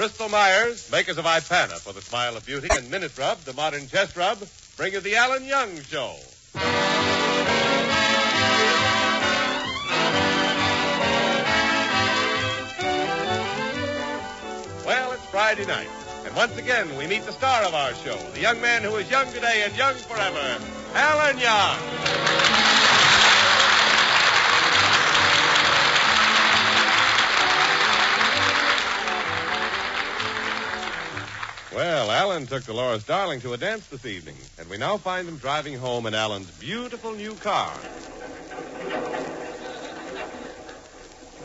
Bristol Myers, makers of Ipana for the smile of beauty, and Minute Rub, the modern chest rub, bring you the Alan Young Show. Well, it's Friday night, and once again we meet the star of our show, the young man who is young today and young forever, Alan Young. Well, Alan took Dolores Darling to a dance this evening, and we now find him driving home in Alan's beautiful new car.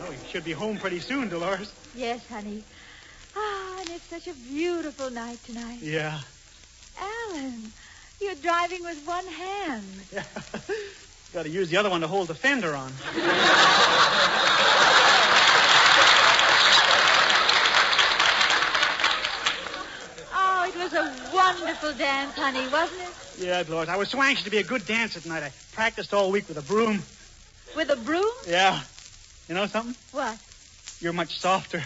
Oh, you should be home pretty soon, Dolores. Yes, honey. And it's such a beautiful night tonight. Yeah. Alan, you're driving with one hand. Yeah. Got to use the other one to hold the fender on. It was a wonderful dance, honey, wasn't it? Yeah, Dolores. I was so anxious to be a good dancer tonight. I practiced all week with a broom. With a broom? Yeah. You know something? What? You're much softer.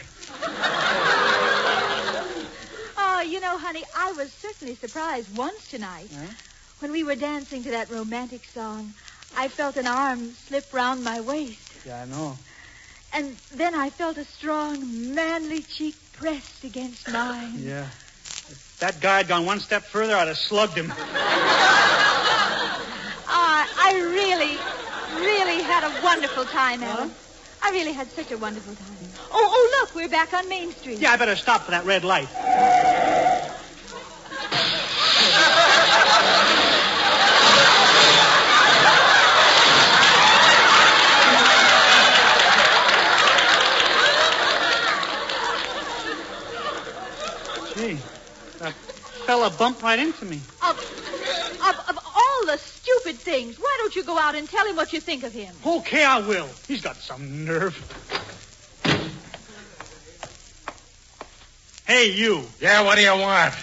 Honey, I was certainly surprised once tonight. Huh? When we were dancing to that romantic song, I felt an arm slip round my waist. Yeah, I know. And then I felt a strong, manly cheek pressed against mine. Yeah. If that guy had gone one step further, I'd have slugged him. I really had a wonderful time, Alan. Huh? I really had such a wonderful time. Oh, look, we're back on Main Street. Yeah, I better stop for that red light. Gee, that fella bumped right into me. Of all the stupid things, why don't you go out and tell him what you think of him? Okay, I will. He's got some nerve. Hey, you. Yeah, what do you want?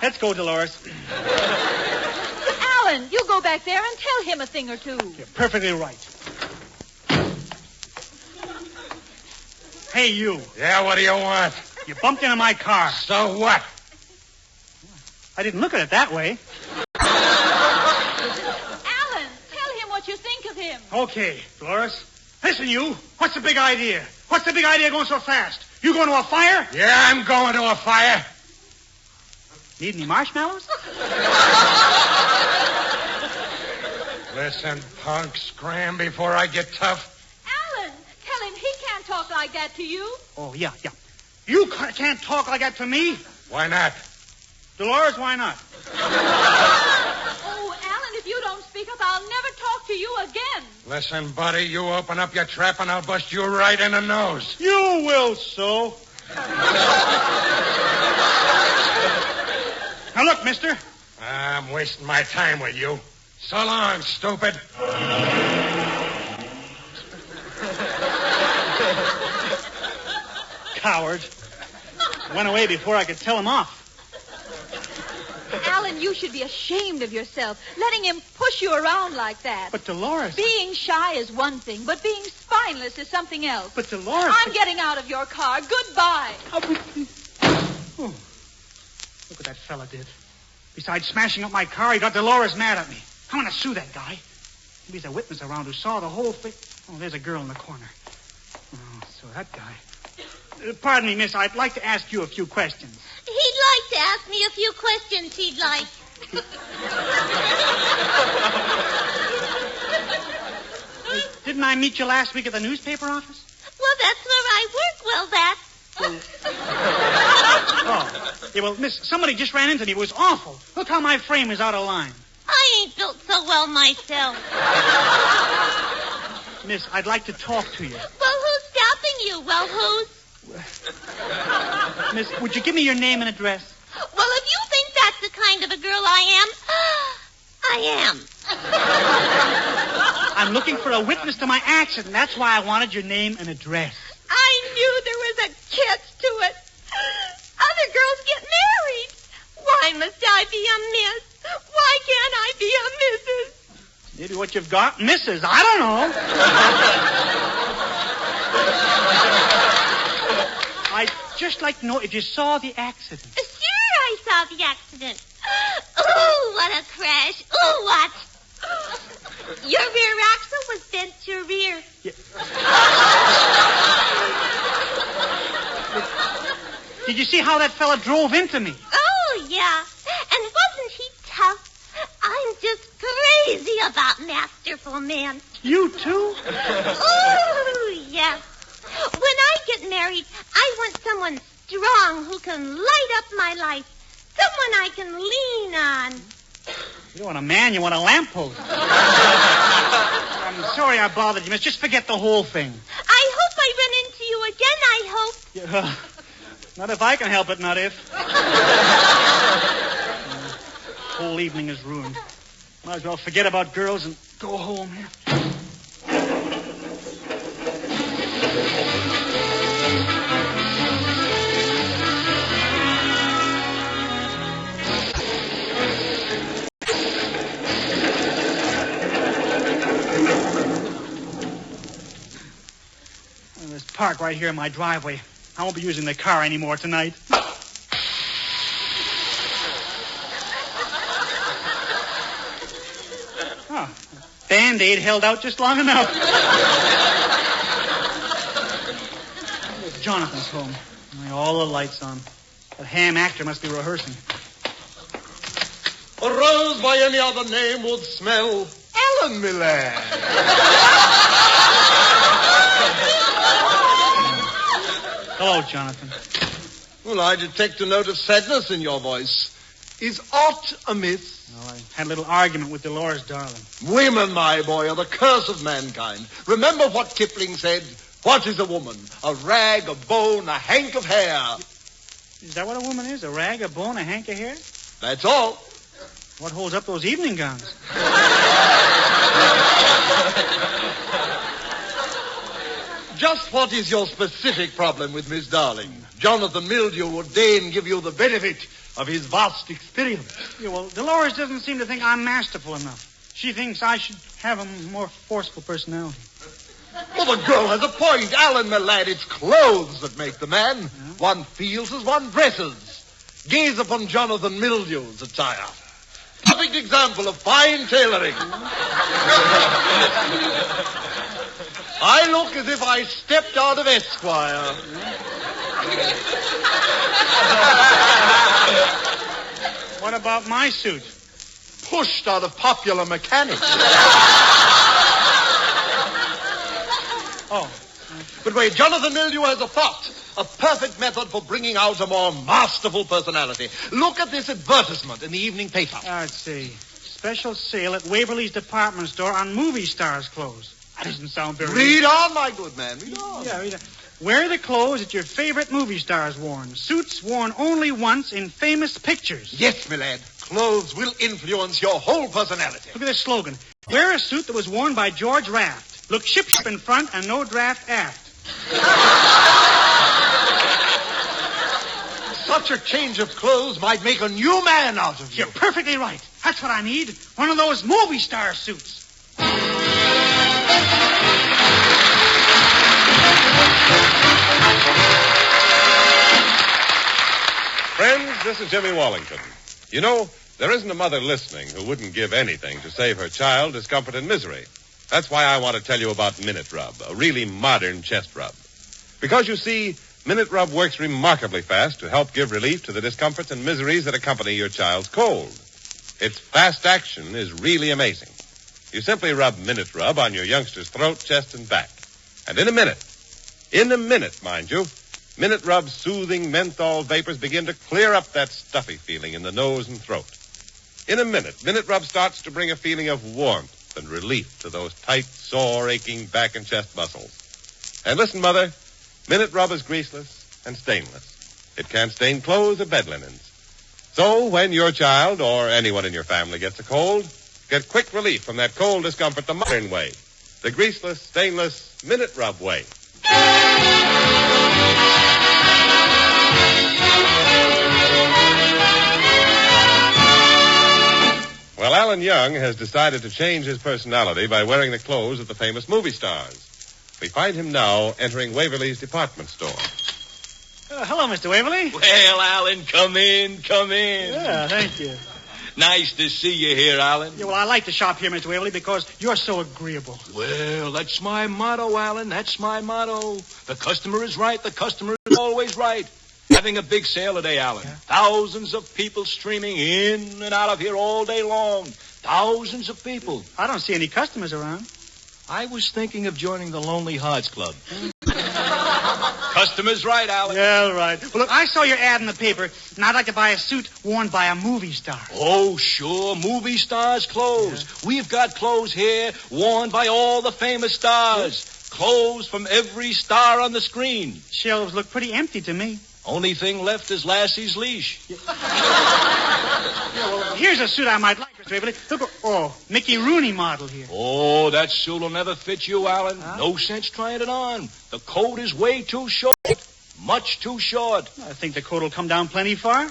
Let's go, Dolores. Alan, you go back there and tell him a thing or two. You're perfectly right. Hey, you. Yeah, what do you want? You bumped into my car. So what? I didn't look at it that way. Alan, tell him what you think of him. Okay, Dolores. Listen, you. What's the big idea? What's the big idea going so fast? You going to a fire? Yeah, I'm going to a fire. Need any marshmallows? Listen, punk, scram before I get tough. Alan, tell him he can't talk like that to you. Oh, yeah. You can't talk like that to me. Why not? Dolores, why not? Oh, Alan, if you don't speak up, I'll never talk to you again. Listen, buddy, you open up your trap and I'll bust you right in the nose. You will so. Now, look, mister. I'm wasting my time with you. So long, stupid. Coward. Went away before I could tell him off. Alan, you should be ashamed of yourself, letting him push you around like that. But Dolores... Being shy is one thing, but being spineless is something else. But Dolores... I'm getting out of your car. Goodbye. Oh. Look what that fella did. Besides smashing up my car, he got Dolores mad at me. I'm going to sue that guy. Maybe there's a witness around who saw the whole thing. Oh, there's a girl in the corner. Oh, so that guy... pardon me, miss. I'd like to ask you a few questions. He'd like to ask me a few questions he'd like. Didn't I meet you last week at the newspaper office? Well, that's where I work. Well, that. Oh. Yeah, well, miss, somebody just ran into me. It was awful. Look how my frame is out of line. I ain't built so well myself. Miss, I'd like to talk to you. Well, who's stopping you? Well, who's? Miss, would you give me your name and address? Well, if you think that's the kind of a girl I am. I'm looking for a witness to my accident. That's why I wanted your name and address. I knew there was a catch to it. Other girls get married. Why must I be a miss? Why can't I be a missus? It Maybe what you've got misses. I don't know. I'd just like to know if you saw the accident. Sure, I saw the accident. Ooh, what a crash. Ooh, what? Your rear axle was bent to rear. Yeah. Did you see how that fella drove into me? Oh, yeah. And wasn't he tough? I'm just crazy about masterful men. You too? Ooh, yeah. When I get married, I want someone strong who can light up my life. Someone I can lean on. You don't want a man, you want a lamppost. I'm sorry I bothered you, miss. Just forget the whole thing. I hope I run into you again, I hope. Yeah, not if I can help it, not if. Whole evening is ruined. Might as well forget about girls and go home here. There's a park right here in my driveway. I won't be using the car anymore tonight. Oh, Band-Aid held out just long enough. Jonathan's home. All the lights on. That ham actor must be rehearsing. A rose by any other name would smell Alan, my lad. Hello, Jonathan. Well, I detect a note of sadness in your voice. Is aught amiss? Well, I had a little argument with Dolores Darling. Women, my boy, are the curse of mankind. Remember what Kipling said? What is a woman? A rag, a bone, a hank of hair. Is that what a woman is? A rag, a bone, a hank of hair? That's all. What holds up those evening gowns? Just what is your specific problem with Miss Darling? Jonathan Mildew would deign give you the benefit of his vast experience. Yeah, well, Dolores doesn't seem to think I'm masterful enough. She thinks I should have a more forceful personality. Well, the girl has a point. Alan, my lad, it's clothes that make the man. Yeah. One feels as one dresses. Gaze upon Jonathan Mildew's attire. Perfect example of fine tailoring. I look as if I stepped out of Esquire. What about my suit? Pushed out of Popular Mechanics. Oh. But wait, Jonathan Mildew has a thought. A perfect method for bringing out a more masterful personality. Look at this advertisement in the evening paper. Let's see. Special sale at Waverly's department store on movie stars' clothes. That doesn't sound very... Read on, my good man. Read on. Yeah, read on. Wear the clothes that your favorite movie stars worn. Suits worn only once in famous pictures. Yes, my lad. Clothes will influence your whole personality. Look at this slogan. Wear a suit that was worn by George Raft. Look ship in front and no draft aft. Such a change of clothes might make a new man out of you. You're perfectly right. That's what I need. One of those movie star suits. Friends, this is Jimmy Wallington. You know, there isn't a mother listening who wouldn't give anything to save her child discomfort and misery. That's why I want to tell you about Minute Rub, a really modern chest rub. Because, you see, Minute Rub works remarkably fast to help give relief to the discomforts and miseries that accompany your child's cold. Its fast action is really amazing. You simply rub Minute Rub on your youngster's throat, chest, and back. And in a minute, mind you, Minute Rub's soothing menthol vapors begin to clear up that stuffy feeling in the nose and throat. In a minute, Minute Rub starts to bring a feeling of warmth and relief to those tight, sore, aching back and chest muscles. And listen, Mother, Minute Rub is greaseless and stainless. It can't stain clothes or bed linens. So when your child or anyone in your family gets a cold, get quick relief from that cold discomfort the modern way. The greaseless, stainless Minute Rub way. Well, Alan Young has decided to change his personality by wearing the clothes of the famous movie stars. We find him now entering Waverly's department store. Hello, Mr. Waverly. Well, Alan, come in. Yeah, thank you. Nice to see you here, Alan. Yeah, well, I like to shop here, Mr. Waverly, because you're so agreeable. Well, that's my motto, Alan. That's my motto. The customer is right. The customer is always right. Having a big sale today, Alan. Yeah. Thousands of people streaming in and out of here all day long. Thousands of people. I don't see any customers around. I was thinking of joining the Lonely Hearts Club. Customer's right, Alan. Yeah, right. Well, look, I saw your ad in the paper, and I'd like to buy a suit worn by a movie star. Oh, sure. Movie stars' clothes. Yeah. We've got clothes here worn by all the famous stars. Yeah. Clothes from every star on the screen. Shelves look pretty empty to me. Only thing left is Lassie's leash. Yeah, well, here's a suit I might like, Mr. Waverly. Look, Mickey Rooney model here. Oh, that suit will never fit you, Alan. Huh? No sense trying it on. The coat is way too short. Much too short. I think the coat will come down plenty far.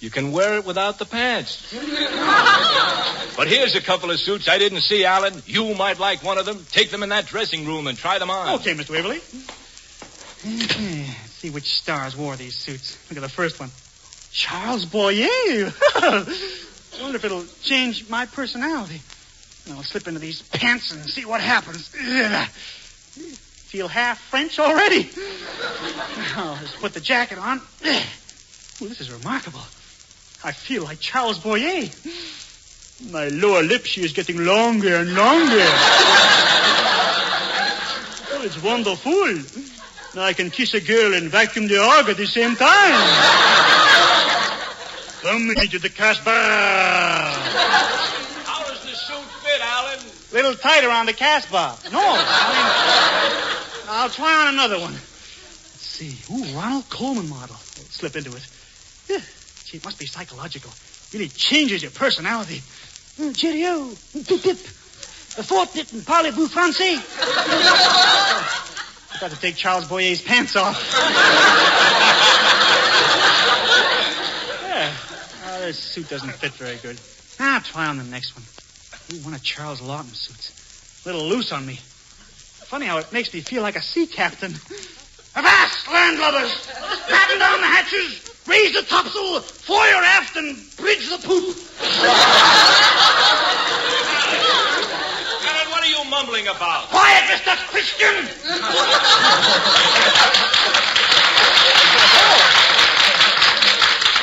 You can wear it without the pants. But here's a couple of suits I didn't see, Alan. You might like one of them. Take them in that dressing room and try them on. Okay, Mr. Waverly. Let's see which stars wore these suits. Look at the first one. Charles Boyer. I wonder if it'll change my personality. I'll slip into these pants and see what happens. Feel half French already. I'll just put the jacket on. Well, this is remarkable. I feel like Charles Boyer. My lower lip, she is getting longer and longer. Oh, it's wonderful. Now I can kiss a girl and vacuum the org at the same time. Come into the Casbah. How does the suit fit, Alan? Little tight around the Casbah. No, I'll try on another one. Let's see. Ooh, Ronald Coleman model. Let's slip into it. Yeah. Gee, it must be psychological. Really changes your personality. Cheerio. Pip, pip. The fortnight and parlez-vous français. I've got to take Charles Boyer's pants off. Yeah. Oh, this suit doesn't fit very good. I'll try on the next one. Ooh, one of Charles Lawton's suits. A little loose on me. Funny how it makes me feel like a sea captain. Avast, landlubbers! Batten down the hatches, raise the topsail, fore your aft, and bridge the poop. Alan, what are you mumbling about? Quiet, Mr. Christian!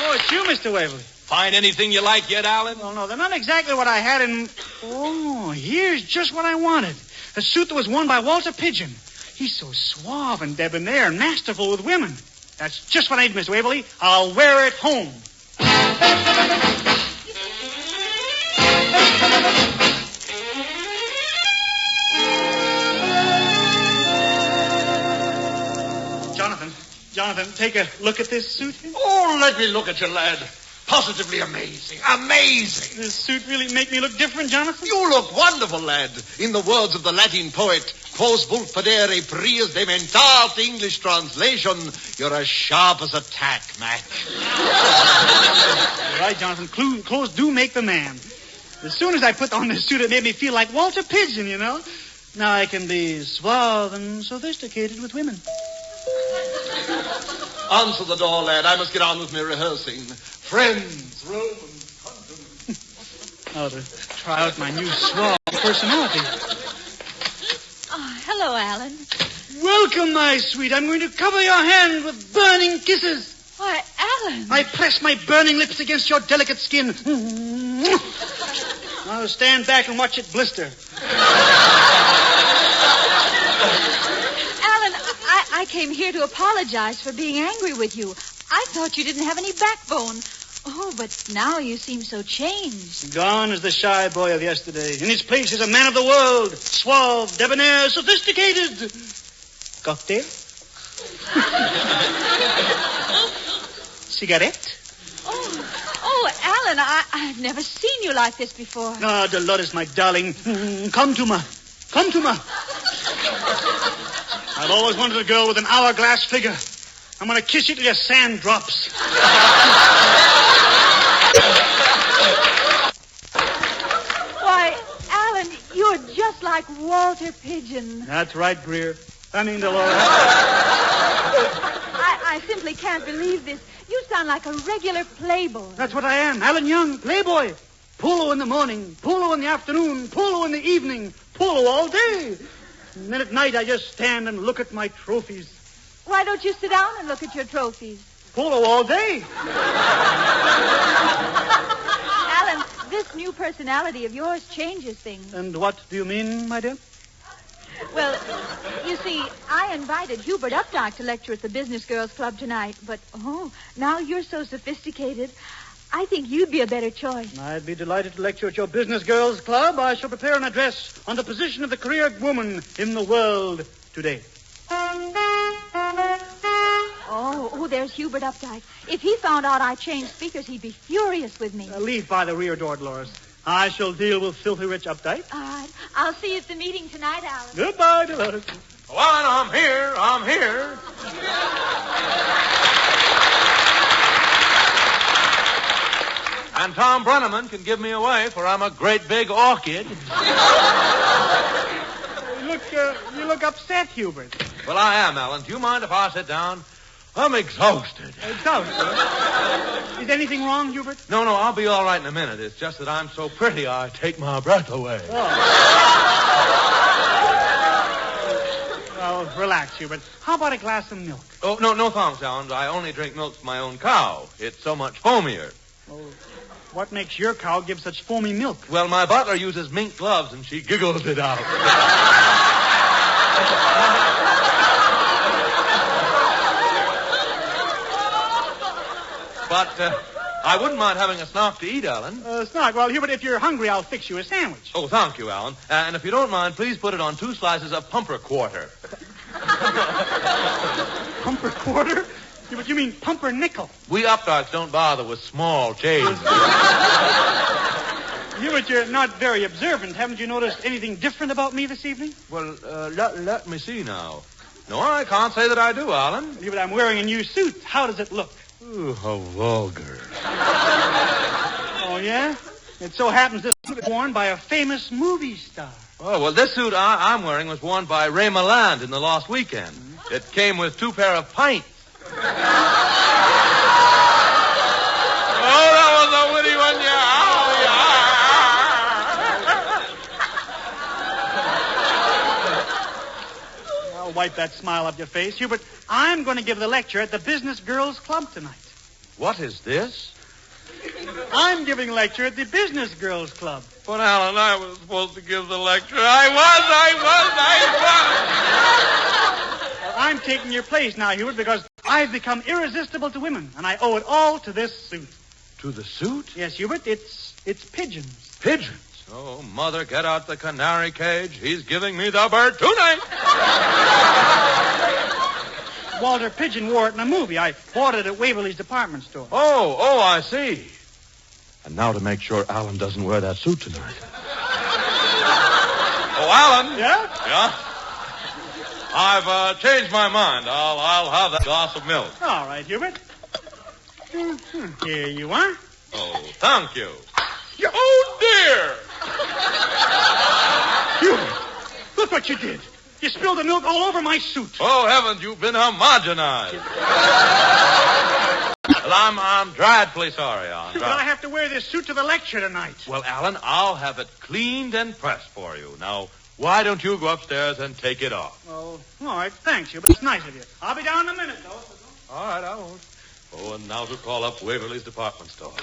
Oh, it's you, Mr. Waverly. Find anything you like yet, Alan? Oh, no, they're not exactly what I had in... Oh, here's just what I wanted. A suit that was worn by Walter Pidgeon. He's so suave and debonair and masterful with women. That's just what I need, Mr. Waverly. I'll wear it home. Jonathan, take a look at this suit here. Oh, let me look at you, lad. Positively amazing. Amazing. This suit really make me look different, Jonathan? You look wonderful, lad. In the words of the Latin poet, quos vult fadere prius de mentalt, English translation, you're as sharp as a tack, Mac. You're right, Jonathan. Clothes do make the man. As soon as I put on this suit, it made me feel like Walter Pidgeon, you know. Now I can be suave and sophisticated with women. Answer the door, lad. I must get on with my rehearsing. Friends, Romans, continents. Oh, to try out my new suave personality. Oh, hello, Alan. Welcome, my sweet. I'm going to cover your hand with burning kisses. Why, Alan. I press my burning lips against your delicate skin. Now stand back and watch it blister. I came here to apologize for being angry with you. I thought you didn't have any backbone. Oh, but now you seem so changed. Gone is the shy boy of yesterday. In his place is a man of the world. Suave, debonair, sophisticated. Cocktail? Cigarette? Oh, Alan, I've never seen you like this before. Ah, Dolores, my darling. Come to me. Come to me. I've always wanted a girl with an hourglass figure. I'm going to kiss you till your sand drops. You're just like Walter Pigeon. That's right, Greer. Dolores. I simply can't believe this. You sound like a regular playboy. That's what I am. Alan Young, playboy. Polo in the morning, polo in the afternoon, polo in the evening, polo all day. And then at night I just stand and look at my trophies. Why don't you sit down and look at your trophies? Polo all day. Alan, this new personality of yours changes things. And what do you mean, my dear? Well, you see, I invited Hubert Updike to lecture at the Business Girls Club tonight, but, now you're so sophisticated, I think you'd be a better choice. I'd be delighted to lecture at your Business Girls Club. I shall prepare an address on the position of the career woman in the world today. Oh, there's Hubert Updike. If he found out I changed speakers, he'd be furious with me. Leave by the rear door, Dolores. I shall deal with filthy rich Updike. All right. I'll see you at the meeting tonight, Alan. Goodbye, Dolores. Well, I'm here. And Tom Brenneman can give me away, for I'm a great big orchid. You look upset, Hubert. Well, I am, Alan. Do you mind if I sit down? I'm exhausted. Exhausted? Is anything wrong, Hubert? No, I'll be all right in a minute. It's just that I'm so pretty, I take my breath away. Well, relax, Hubert. How about a glass of milk? Oh, no, thanks, Alan. I only drink milk from my own cow. It's so much foamier. Oh, what makes your cow give such foamy milk? Well, my butler uses mink gloves, and she giggles it out. But I wouldn't mind having a snack to eat, Alan. Snack? Well, Hubert, if you're hungry, I'll fix you a sandwich. Oh, thank you, Alan. And if you don't mind, please put it on 2 slices of pumper quarter. Pumper quarter? But you mean pumper nickel. We Updikes don't bother with small change. Hubert, you're not very observant. Haven't you noticed anything different about me this evening? Well, let me see now. No, I can't say that I do, Alan. Hubert, I'm wearing a new suit. How does it look? Ooh, how vulgar. Oh, yeah? It so happens this suit is worn by a famous movie star. Oh, well, this suit I'm wearing was worn by Ray Milland in The Lost Weekend. Mm-hmm. It came with 2 pair of pints. Oh, that was a witty one, yeah. I'll wipe that smile off your face. Hubert, I'm going to give the lecture at the Business Girls Club tonight. What is this? I'm giving a lecture at the Business Girls Club. But, Alan, I was supposed to give the lecture. I was. Well, I'm taking your place now, Hubert, because I've become irresistible to women, and I owe it all to this suit. To the suit? Yes, Hubert, it's pigeons. Pigeons? Oh, Mother, get out the canary cage. He's giving me the bird tonight. Walter Pigeon wore it in a movie. I bought it at Waverly's department store. Oh, I see. And now to make sure Alan doesn't wear that suit tonight. Oh, Alan. Yeah? Yeah? I've changed my mind. I'll have that glass of milk. All right, Hubert. Here you are. Oh, thank you. Oh, dear. Hubert, look what you did. You spilled the milk all over my suit. Oh, heavens, you've been homogenized. Well, I'm dreadfully sorry, Alan. But I have to wear this suit to the lecture tonight. Well, Alan, I'll have it cleaned and pressed for you. Now, why don't you go upstairs and take it off? Oh, all right. Thanks, Hubert. It's nice of you. I'll be down in a minute, though. All right, I won't. Oh, and now to call up Waverly's department store.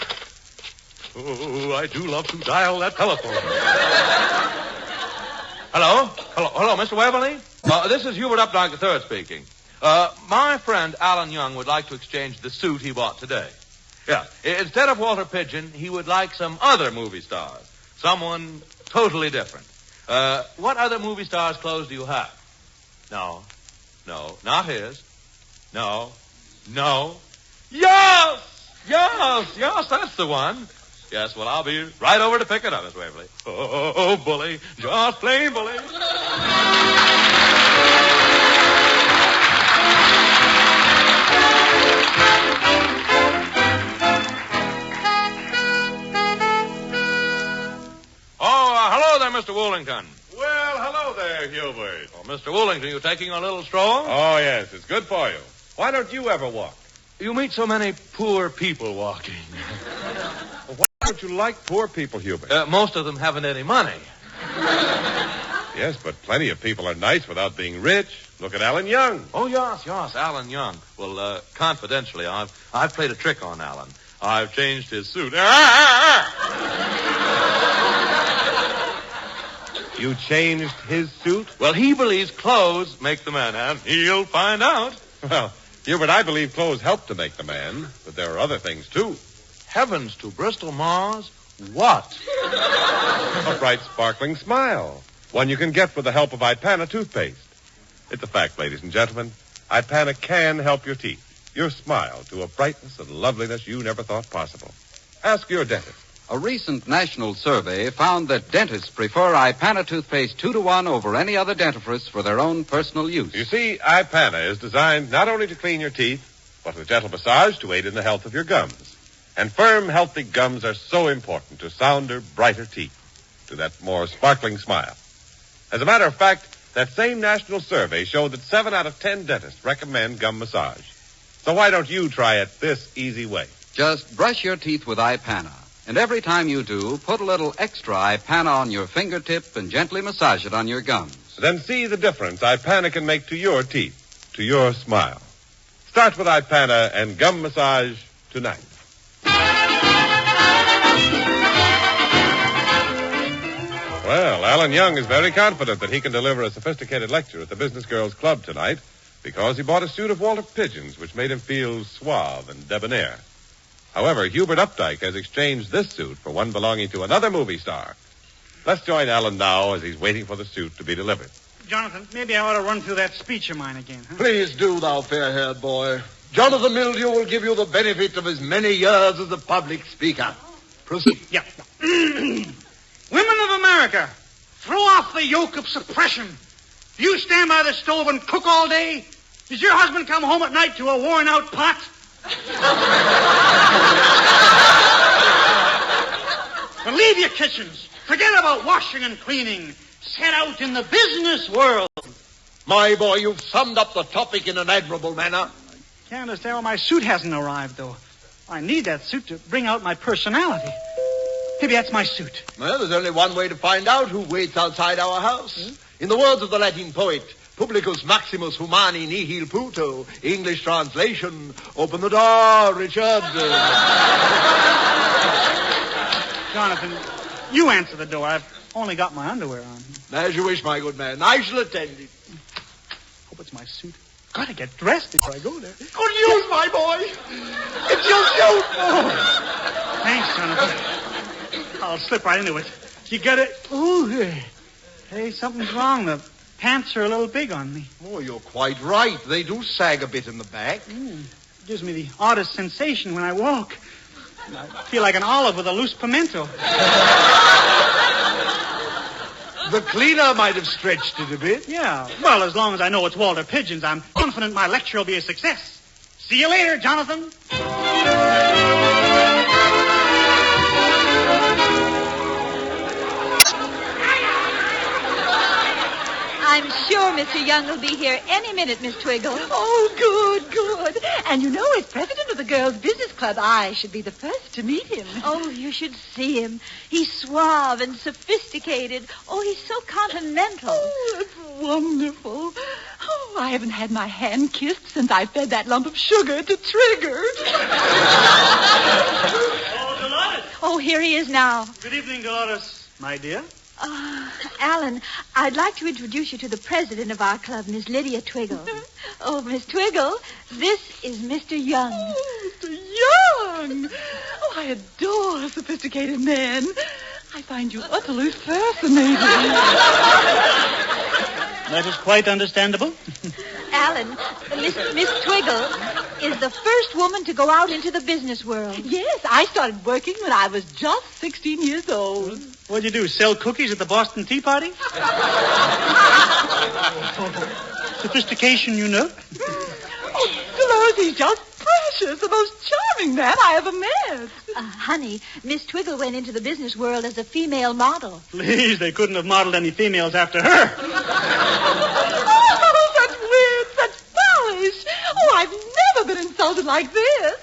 Oh, I do love to dial that telephone. Hello, Mr. Waverly? This is Hubert Updike III speaking. My friend Alan Young would like to exchange the suit he bought today. Yeah, instead of Walter Pigeon, he would like some other movie stars. Someone totally different. What other movie stars' clothes do you have? No, not his. No. Yes, that's the one. Yes, well, I'll be right over to pick it up, Miss Waverly. Oh, bully, just plain bully. Oh, hello there, Mr. Woolington. hello there, Hubert. Oh, Mr. Woolington, you taking a little stroll? Oh, yes, it's good for you. Why don't you ever walk? You meet so many poor people walking. Well, why don't you like poor people, Hubert? Most of them haven't any money. Yes, but plenty of people are nice without being rich. Look at Alan Young. Oh, yes, Alan Young. Well, confidentially, I've played a trick on Alan. I've changed his suit. You changed his suit? Well, he believes clothes make the man, and he'll find out. Well, Hubert, I believe clothes help to make the man, but there are other things, too. Heavens to Bristol, Mars. What? A bright, sparkling smile. One you can get with the help of Ipana toothpaste. It's a fact, ladies and gentlemen. Ipana can help your teeth, your smile, to a brightness and loveliness you never thought possible. Ask your dentist. A recent national survey found that dentists prefer Ipana toothpaste 2-to-1 over any other dentifrice for their own personal use. You see, Ipana is designed not only to clean your teeth, but with gentle massage to aid in the health of your gums. And firm, healthy gums are so important to sounder, brighter teeth, to that more sparkling smile. As a matter of fact, that same national survey showed that 7 out of 10 dentists recommend gum massage. So why don't you try it this easy way? Just brush your teeth with Ipana. And every time you do, put a little extra Ipana on your fingertip and gently massage it on your gums. Then see the difference Ipana can make to your teeth, to your smile. Start with Ipana and gum massage tonight. Well, Alan Young is very confident that he can deliver a sophisticated lecture at the Business Girls Club tonight because he bought a suit of Walter Pigeon's, which made him feel suave and debonair. However, Hubert Updike has exchanged this suit for one belonging to another movie star. Let's join Alan now as he's waiting for the suit to be delivered. Jonathan, maybe I ought to run through that speech of mine again, huh? Please do, thou fair-haired boy. Jonathan Mildew will give you the benefit of his many years as a public speaker. Proceed. Yeah. Women of America, throw off the yoke of suppression. Do you stand by the stove and cook all day? Does your husband come home at night to a worn-out pot? Well, leave your kitchens. Forget about washing and cleaning. Set out in the business world. My boy, you've summed up the topic in an admirable manner. Can't understand why my suit hasn't arrived, though. I need that suit to bring out my personality. Maybe that's my suit. Well, there's only one way to find out who waits outside our house. In the words of the Latin poet, Publicus maximus humani nihil puto. English translation, open the door, Richard. Jonathan, you answer the door. I've only got my underwear on. As you wish, my good man. I shall attend it. Hope it's my suit. Gotta get dressed before I go there. Good news, my boy. It's your suit. Oh. Thanks, Jonathan. I'll slip right into it. You got it. Ooh, hey, something's wrong. The pants are a little big on me. Oh, you're quite right. They do sag a bit in the back. Gives me the oddest sensation when I walk. I feel like an olive with a loose pimento. The cleaner might have stretched it a bit. Yeah, well, as long as I know it's Walter Pigeon's, I'm confident my lecture will be a success. See you later, Jonathan. I'm sure Mr. Young will be here any minute, Miss Twiggle. Oh, good. And you know, as president of the Girls' Business Club, I should be the first to meet him. Oh, you should see him. He's suave and sophisticated. Oh, he's so continental. Oh, that's wonderful. Oh, I haven't had my hand kissed since I fed that lump of sugar to Trigger. Oh, Dolores. Oh, here he is now. Good evening, Dolores, my dear. Alan, I'd like to introduce you to the president of our club, Miss Lydia Twiggle. Oh, Miss Twiggle, this is Mr. Young. Oh, Mr. Young. Oh, I adore sophisticated men. I find you utterly fascinating. That is quite understandable. Alan, Miss Twiggle is the first woman to go out into the business world. Yes, I started working when I was just 16 years old. What'd you do, sell cookies at the Boston Tea Party? Sophistication, you know. Oh, Dolores, he's just precious, the most charming man I ever met. Honey, Miss Twiggle went into the business world as a female model. Please, they couldn't have modeled any females after her. Oh, such wit, such polish. Oh, I've never been insulted like this.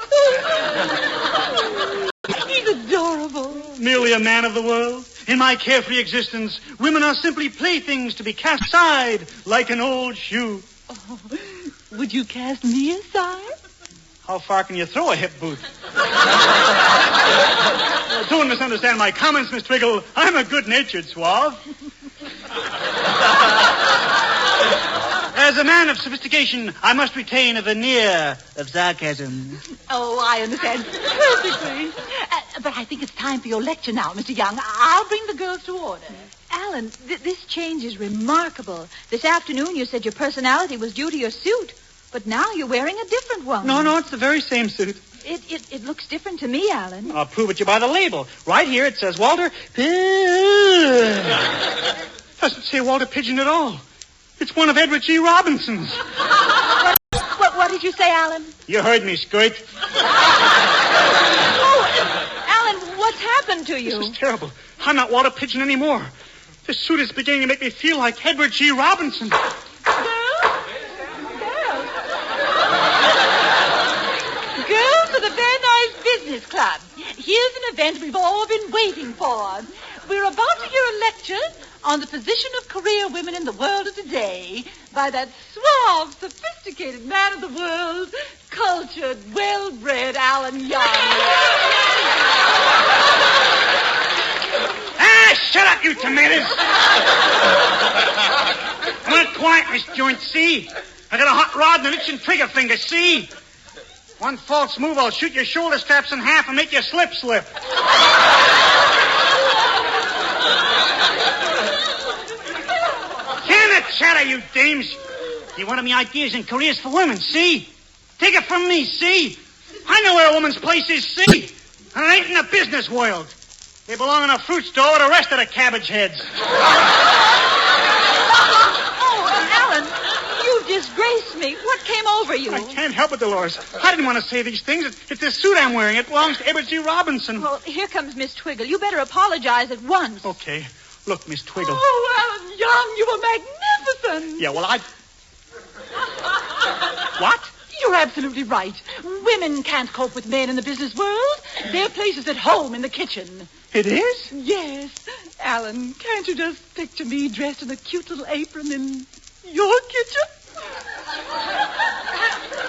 He's adorable. Merely a man of the world. In my carefree existence, women are simply playthings to be cast aside like an old shoe. Oh, would you cast me aside? How far can you throw a hip boot? Don't misunderstand my comments, Miss Twiggle. I'm a good-natured suave. As a man of sophistication, I must retain a veneer of sarcasm. Oh, I understand perfectly. But I think it's time for your lecture now, Mr. Young. I'll bring the girls to order. Alan, this change is remarkable. This afternoon you said your personality was due to your suit, but now you're wearing a different one. No, it's the very same suit. It looks different to me, Alan. I'll prove it to you by the label. Right here it says Walter Doesn't say Walter Pigeon at all. It's one of Edward G. Robinson's. What did you say, Alan? You heard me, Skirt. Oh, Alan, what's happened to you? This is terrible. I'm not Walter Pigeon anymore. This suit is beginning to make me feel like Edward G. Robinson. Girls, to the Very Nice Business Club. Here's an event we've all been waiting for. We're about to hear a lecture on the position of career women in the world of today by that suave, sophisticated man of the world, cultured, well-bred Alan Young. Shut up, you tomatoes! I'm not quiet, Miss Joint, see? I got a hot rod and an itching trigger finger, see? One false move, I'll shoot your shoulder straps in half and make you slip. Can it chatter, you dames? You want me ideas and careers for women, see? Take it from me, see? I know where a woman's place is, see? And it ain't in the business world. They belong in a fruit store with the rest of the cabbage heads. Oh, Alan, you disgraced me. What came over you? I can't help it, Dolores. I didn't want to say these things. It's this suit I'm wearing. It belongs to Edward G. Robinson. Well, here comes Miss Twiggle. You better apologize at once. Okay. Look, Miss Twiggle. Oh, Alan Young, you were magnificent. Yeah, well, What? You're absolutely right. Women can't cope with men in the business world. Their place is at home in the kitchen. It is? Yes. Alan, can't you just picture me dressed in a cute little apron in your kitchen?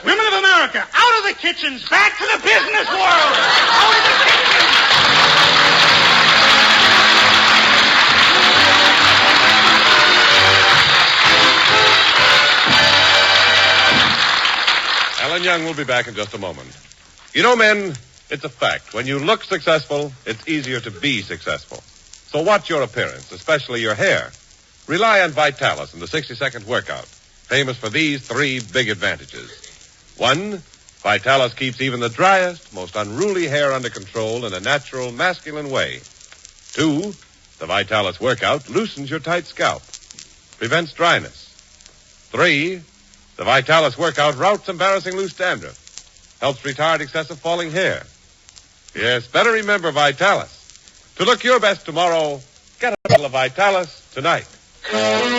Women of America, out of the kitchens, back to the business world! Out of the kitchens! Alan Young will be back in just a moment. You know, men, it's a fact. When you look successful, it's easier to be successful. So watch your appearance, especially your hair. Rely on Vitalis in the 60-second workout, famous for these 3 big advantages. 1, Vitalis keeps even the driest, most unruly hair under control in a natural, masculine way. 2, the Vitalis workout loosens your tight scalp, prevents dryness. 3, the Vitalis workout routs embarrassing loose dandruff, helps retard excessive falling hair. Yes, better remember Vitalis. To look your best tomorrow, get a bottle of Vitalis tonight. And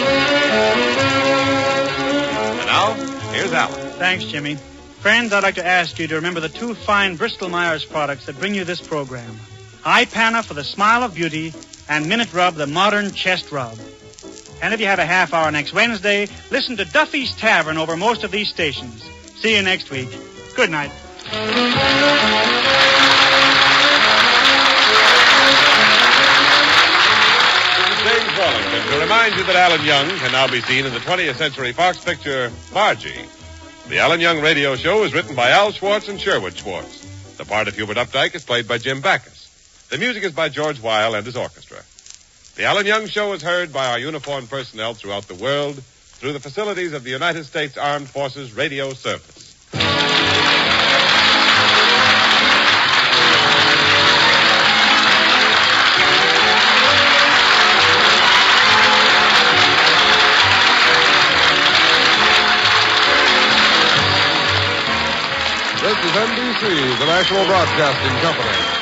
now, here's Alan. Thanks, Jimmy. Friends, I'd like to ask you to remember the 2 fine Bristol-Myers products that bring you this program. Ipana for the smile of beauty and Minute Rub, the modern chest rub. And if you have a half hour next Wednesday, listen to Duffy's Tavern over most of these stations. See you next week. Good night. James Wallington to remind you that Alan Young can now be seen in the 20th Century Fox picture, Margie. The Alan Young radio show is written by Al Schwartz and Sherwood Schwartz. The part of Hubert Updike is played by Jim Backus. The music is by George Weil and his orchestra. The Alan Young Show is heard by our uniformed personnel throughout the world through the facilities of the United States Armed Forces Radio Service. This is is NBC, the national broadcasting company.